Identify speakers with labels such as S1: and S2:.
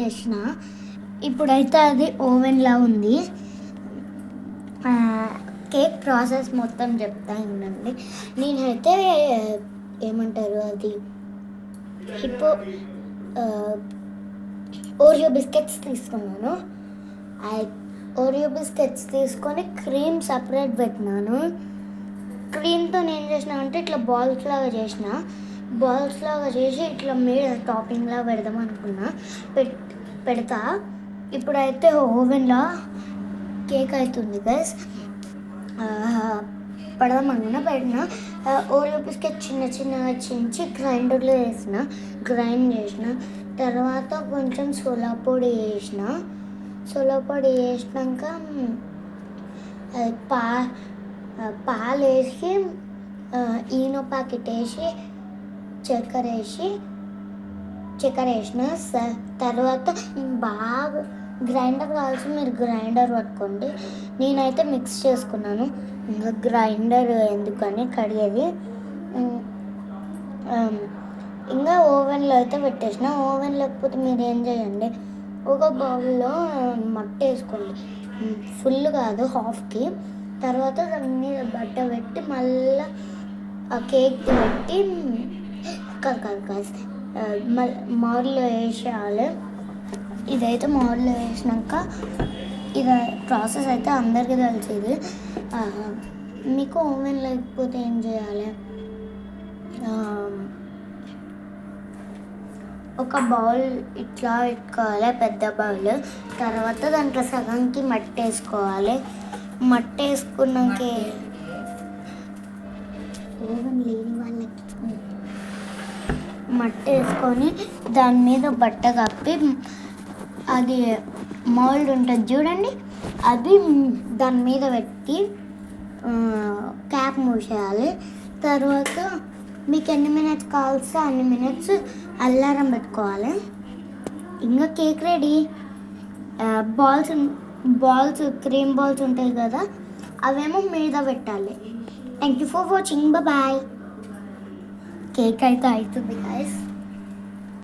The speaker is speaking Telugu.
S1: చేసిన. ఇప్పుడైతే అది ఓవెన్లా ఉంది. కేక్ ప్రాసెస్ మొత్తం చెప్తా ఉండండి. నేనైతే ఏమంటారు అది ఓరియో బిస్కెట్స్ తీసుకున్నాను. ఓరియో బిస్కెట్స్ తీసుకొని క్రీమ్ సపరేట్ పెట్టినాను. క్రీమ్తో నేను చేసిన అంటే ఇట్లా బాల్స్ లాగా చేసి ఇట్లా మీద టాపింగ్లా పెడదాం అనుకున్నా. పెడతా. ఇప్పుడైతే ఓవెన్లో కేక్ అవుతుంది గైస్. పెడదాం అనుకున్నా. పెట్టిన ఓరియో బిస్కెట్ చిన్నగా చించి గ్రైండర్లో గ్రైండ్ చేసిన. తర్వాత కొంచెం సోలా పొడి వేసినాక పాలు వేసి ఈనో ప్యాకెట్ వేసి చక్కెర వేసిన. తర్వాత బాగా గ్రైండర్ కావాల్సి మీరు గ్రైండర్ పట్టుకోండి. నేనైతే మిక్స్ చేసుకున్నాను. ఇంకా గ్రైండర్ ఎందుకని కడిగేది. ఇంకా ఓవెన్లో అయితే పెట్టేసిన. ఓవెన్ లేకపోతే మీరు ఏం చేయండి, ఒక బౌల్లో మట్టి వేసుకోండి. ఫుల్ కాదు, హాఫ్కి. తర్వాత దాని మీద బట్ట పెట్టి మళ్ళీ ఆ కేక్ పెట్టి మౌల్లో వేసేయాలి. ఇదైతే మౌల్లో వేసినాక ఇది ప్రాసెస్ అయితే అందరికీ తెలిసేది. మీకు ఓవెన్ లేకపోతే ఏం చేయాలి, ఒక బౌల్ ఇట్లా పెట్టుకోవాలి, పెద్ద బౌల్. తర్వాత దాంట్లో సగంకి మట్టి వేసుకోవాలి. మట్టి వేసుకున్నాక ఓవెన్ లేని వాళ్ళకి మట్టి వేసుకొని దాని మీద బట్ట కప్పి అది మౌల్డ్ ఉంటుంది చూడండి, అది దాని మీద పెట్టి క్యాప్ మూసేయాలి. తర్వాత మీకు ఎన్ని మినిట్స్ కావాల్సి అన్ని మినిట్స్ అలారం పెట్టుకోవాలి. ఇంకా cake ready. Balls cream balls ఉంటాయి కదా, అవేమో మీద పెట్టాలి. Thank you for watching. Bye. Cake అయితే అవుతుంది గైస్.